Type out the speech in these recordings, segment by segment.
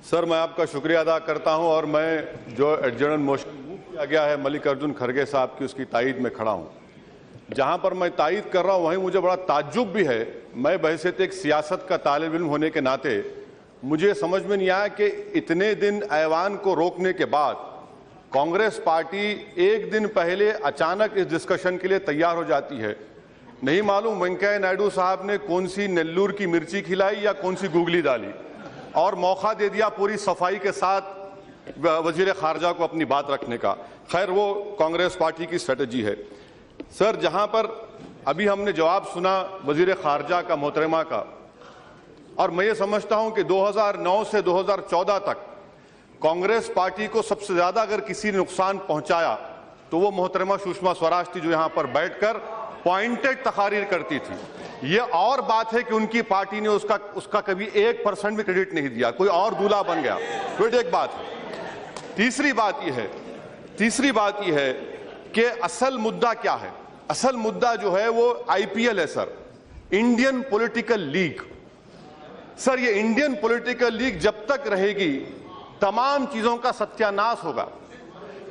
Sir, मैं आपका शुक्रिया अदा करता हूं और मैं जो एडजर्नल मोशन मूव किया गया है मल्लिकार्जुन खड़गे साहब की, उसकी तायद में खड़ा हूं। जहां पर मैं तायद कर रहा हूं वहीं मुझे बड़ा ताज्जुब भी है। मैं बहैसियत एक सियासत का तालिब इल्म होने के नाते मुझे समझ में नहीं आया कि इतने दिन ऐवान को रोकने के बाद कांग्रेस पार्टी एक दिन पहले अचानक इस डिस्कशन के लिए तैयार हो जाती है। नहीं मालूम वेंकैया नायडू साहब ने कौन सी नेल्लूर की मिर्ची खिलाई या कौन सी गूगली डाली और मौका दे दिया पूरी सफाई के साथ वजीर खारजा को अपनी बात रखने का। खैर, वो कांग्रेस पार्टी की स्ट्रेटजी है। सर, जहां पर अभी हमने जवाब सुना वजीर खारजा का, मोहतरमा का, और मैं ये समझता हूं कि 2009 से 2014 तक कांग्रेस पार्टी को सबसे ज्यादा अगर किसी ने नुकसान पहुंचाया तो वो मोहतरमा सुषमा स्वराज थी, जो यहां पर बैठकर पॉइंटेड तकारीर करती थी। ये और बात है कि उनकी पार्टी ने उसका कभी 1% भी क्रेडिट नहीं दिया, कोई और दूल्हा बन गया। तो एक बात है। तीसरी बात यह है कि असल मुद्दा क्या है। असल मुद्दा जो है वो आईपीएल है sir, Indian political league. Sir, ये इंडियन पॉलिटिकल लीग जब तक रहेगी तमाम चीजों का सत्यानाश होगा।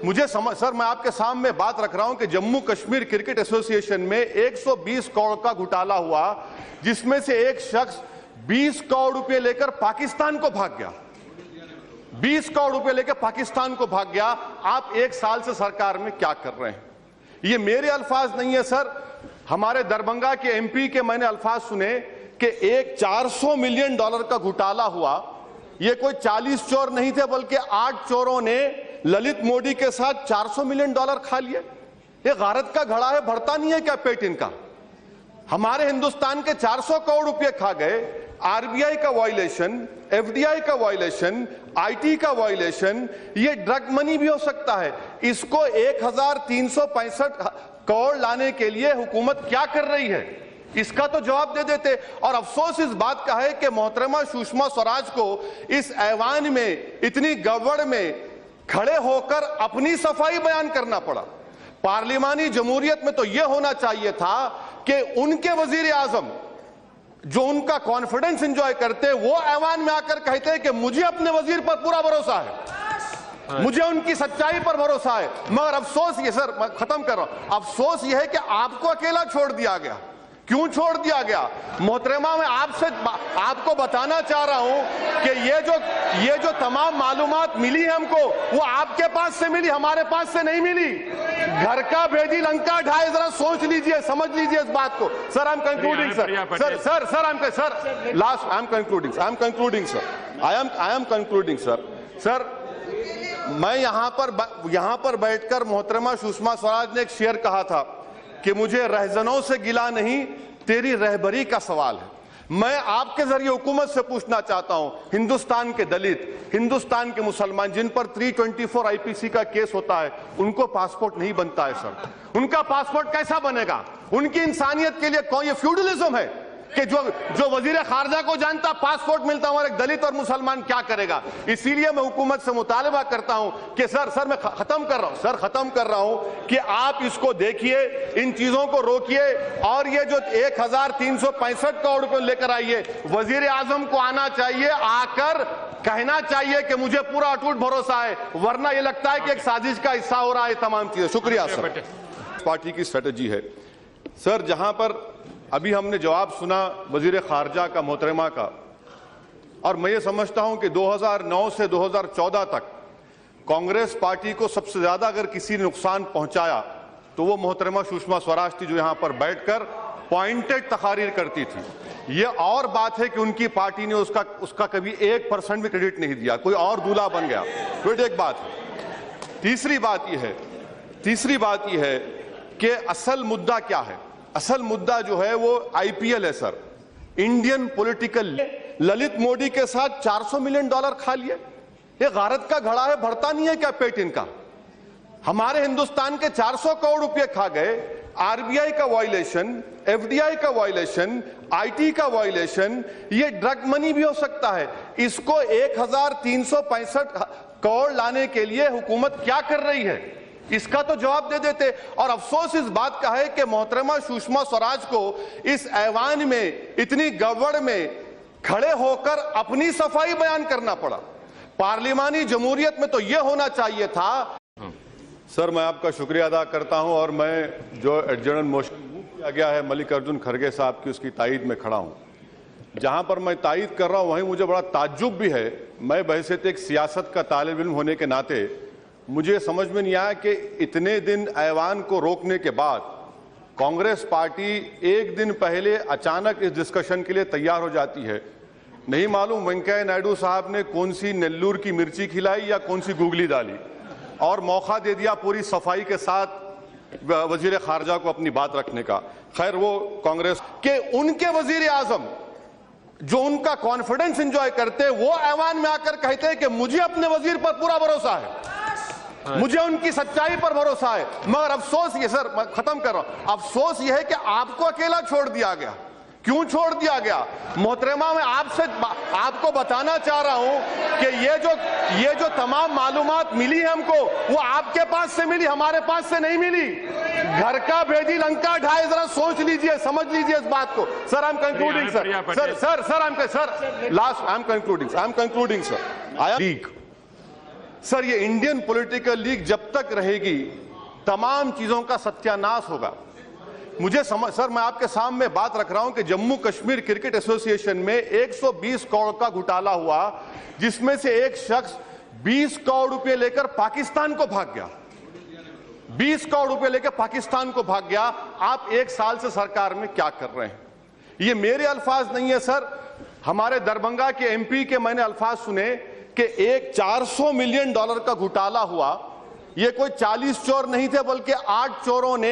सर, मैं आपके सामने बात रख रहा हूं कि जम्मू कश्मीर क्रिकेट एसोसिएशन में 120 करोड़ का घोटाला हुआ, जिसमें से एक शख्स 20 करोड़ रुपए लेकर पाकिस्तान को भाग गया। 20 करोड़ रुपए लेकर पाकिस्तान को भाग गया। आप एक साल से सरकार में क्या कर रहे हैं? ये मेरे अल्फाज नहीं है सर, हमारे दरभंगा के एमपी के मैंने अल्फाज सुने कि एक $400 मिलियन का घोटाला हुआ। ये कोई 40 चोर नहीं थे, बल्कि 8 चोरों ने ललित मोदी के साथ $400 मिलियन खा लिए। ये गारत का घड़ा है, भरता नहीं है क्या पेट इनका? हमारे हिंदुस्तान के 400 करोड़ रुपए खा गए। आरबीआई का वायलेशन, एफडीआई का वायलेशन, आईटी का वायलेशन, ये ड्रग मनी भी हो सकता है। इसको 1365 करोड़ लाने के लिए हुकूमत क्या कर रही है, इसका तो जवाब दे देते। और अफसोस इस बात का है कि मोहतरमा सुषमा स्वराज को इस ऐवान में इतनी गड़बड़ में खड़े होकर अपनी सफाई बयान करना पड़ा। पार्लिमानी जमहूरियत में तो यह होना चाहिए था कि उनके वजीर आजम जो उनका कॉन्फिडेंस एंजॉय करते, वो ऐवान में आकर कहते हैं कि मुझे अपने वजीर पर पूरा भरोसा है, मुझे उनकी सच्चाई पर भरोसा है। मगर अफसोस ये सर, मैं खत्म कर रहा हूं, अफसोस यह है कि आपको अकेला छोड़ दिया गया। क्यों छोड़ दिया गया? मोहतरमा, मैं आपको बताना चाह रहा हूं कि ये जो तमाम मालूमात मिली है हमको, वो आपके पास से मिली, हमारे पास से नहीं मिली। घर का भेदी लंका ढाए, जरा सोच लीजिए, समझ लीजिए इस बात को। Sir, I am concluding sir, last I am concluding sir, मैं यहां पर बैठकर मोहतरमा सुषमा स्वराज ने एक शेर कहा था कि मुझे रहजनों से गिला नहीं, तेरी रहबरी का सवाल है। मैं आपके जरिए हुकूमत से पूछना चाहता हूं, हिंदुस्तान के दलित, हिंदुस्तान के मुसलमान जिन पर 324 आईपीसी का केस होता है, उनको पासपोर्ट नहीं बनता है सर। उनका पासपोर्ट कैसा बनेगा? उनकी इंसानियत के लिए कौन, ये फ्यूडलिज्म है कि जो वजीर खारजा को जानता पासपोर्ट मिलता हमारे दलित और मुसलमान क्या करेगा? इसीलिए मैं हुकूमत से मुतालबा करता हूं कि सर मैं खत्म कर रहा हूं कि आप इसको देखिए, इन चीजों को रोकिए और ये जो 1365 करोड़ रुपए लेकर आइए, वजीर आजम को आना चाहिए, आकर कहना चाहिए कि मुझे पूरा अटूट भरोसा है, वरना ये लगता है कि एक साजिश का हिस्सा हो रहा है तमाम चीजें। शुक्रिया सर। पार्टी की स्ट्रेटजी है। सर, जहां पर अभी हमने जवाब सुना वजीर खारजा का, मोहतरमा का, और मैं ये समझता हूं कि 2009 से 2014 तक कांग्रेस पार्टी को सबसे ज्यादा अगर किसी ने नुकसान पहुंचाया तो वो मोहतरमा सुषमा स्वराज थी, जो यहां पर बैठकर पॉइंटेड तकारीर करती थी। ये और बात है कि उनकी पार्टी ने उसका कभी 1% भी क्रेडिट नहीं दिया, कोई और दूल्हा बन गया। तो एक बात है। तीसरी बात यह है कि असल मुद्दा क्या है। असल मुद्दा जो है वो आईपीएल है sir, Indian political. Lalit Modi के साथ $400 मिलियन खा लिए। ये गारत का घड़ा है, भरता नहीं है क्या पेट इनका? हमारे हिंदुस्तान के 400 करोड़ रुपए खा गए। आरबीआई का वायलेशन, एफडीआई का वायलेशन, आईटी का वायलेशन, ये ड्रग मनी भी हो सकता है। इसको 1365 करोड़ लाने के लिए हुकूमत क्या कर रही है, इसका तो जवाब दे देते। और अफसोस इस बात का है कि मोहतरमा सुषमा स्वराज को इस ऐवान में इतनी गड़बड़ में खड़े होकर अपनी सफाई बयान करना पड़ा। पार्लिमानी जमहूरियत में तो यह होना चाहिए था। सर, मैं आपका शुक्रिया अदा करता हूं और मैं जो एडजर्नल मोशन मूव किया गया है मल्लिकार्जुन खड़गे साहब की, उसकी तायद में खड़ा हूं। जहां पर मैं तायद कर रहा हूं वहीं मुझे बड़ा ताज्जुब भी है। मैं बहैसियत एक सियासत का तालिब इल्म होने के नाते मुझे समझ में नहीं आया कि इतने दिन ऐवान को रोकने के बाद कांग्रेस पार्टी एक दिन पहले अचानक इस डिस्कशन के लिए तैयार हो जाती है। नहीं मालूम वेंकैया नायडू साहब ने कौन सी नेल्लूर की मिर्ची खिलाई या कौन सी गुगली डाली और मौका दे दिया पूरी सफाई के साथ वजीर खारजा को अपनी बात रखने का। खैर, वो कांग्रेस के उनके वजीर आजम जो उनका कॉन्फिडेंस एंजॉय करते हैं वो ऐवान में आकर कहते हैं कि मुझे अपने वजीर पर पूरा भरोसा है, मुझे उनकी सच्चाई पर भरोसा है। मगर अफसोस ये, सर मैं खत्म कर रहा हूं, अफसोस यह है कि आपको अकेला छोड़ दिया गया। क्यों छोड़ दिया गया? मोहतरमा, मैं आपको बताना चाह रहा हूं कि ये जो तमाम मालूमात मिली है हमको, वो आपके पास से मिली, हमारे पास से नहीं मिली। घर का भेदी लंका ढाए, जरा सोच लीजिए, समझ लीजिए इस बात को। Sir, I am concluding sir. League sir, ये इंडियन पॉलिटिकल लीग जब तक रहेगी तमाम चीजों का सत्यानाश होगा। मुझे समझ, सर मैं आपके सामने बात रख रहा हूं कि जम्मू कश्मीर क्रिकेट एसोसिएशन में 120 करोड़ का घोटाला हुआ, जिसमें से एक शख्स 20 करोड़ रुपए लेकर पाकिस्तान को भाग गया। 20 करोड़ रुपए लेकर पाकिस्तान को भाग गया। आप एक साल से सरकार में क्या कर रहे हैं? ये मेरे अल्फाज नहीं है सर, हमारे दरभंगा के एमपी के मैंने अल्फाज सुने कि एक $400 मिलियन का घोटाला हुआ। ये कोई 40 चोर नहीं थे, बल्कि 8 चोरों ने